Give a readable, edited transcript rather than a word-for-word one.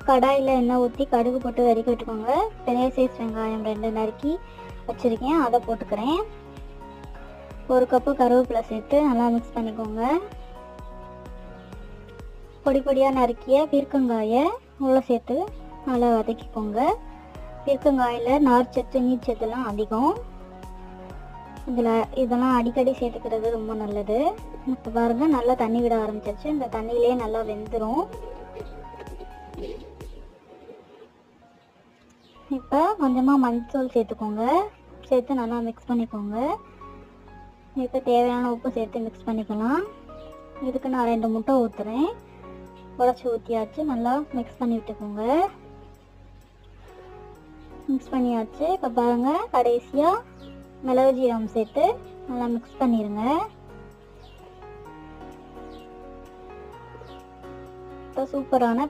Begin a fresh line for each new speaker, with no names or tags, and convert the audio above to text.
கடாயில் எண்ணெய் ஊற்றி கடுகு போட்டு வதக்கி விட்டுக்கோங்க. பெரிய சைஸ் வெங்காயம் 2 நறுக்கி வச்சுருக்கேன், அதை போட்டுக்கிறேன். 1 கப்பு கருவேப்பிலை சேர்த்து நல்லா மிக்ஸ் பண்ணிக்கோங்க. பொடி பொடியாக நறுக்கிய பீர்க்கங்காயை உள்ளே சேர்த்து நல்லா வதக்கிக்கோங்க. பீர்க்கங்காயில் நார்ச்சத்து நீர்ச்சத்துலாம் அதிகம். இதெல்லாம் அடிக்கடி சேர்த்துக்கிறது ரொம்ப நல்லது. இப்போ பாருங்கள், நல்லா தண்ணி விட ஆரம்பிச்சிருச்சு. இந்த தண்ணியிலே நல்லா வெந்துடும். இப்போ கொஞ்சமாக மஞ்சள் சேர்த்துக்கோங்க. சேர்த்து நல்லா மிக்ஸ் பண்ணிக்கோங்க. இப்போ தேவையான உப்பு சேர்த்து மிக்ஸ் பண்ணிக்கலாம். இதுக்கு நான் 2 முட்டை ஊற்றுறேன். உடச்சி ஊற்றியாச்சு. நல்லா மிக்ஸ் பண்ணி விட்டுக்கோங்க. மிக்ஸ் பண்ணியாச்சு. இப்போ பாருங்கள், கடைசியாக மிளகு ஜீரகம் சேர்த்து நல்லா மிக்ஸ் பண்ணிடுங்க. இப்போ சூப்பரான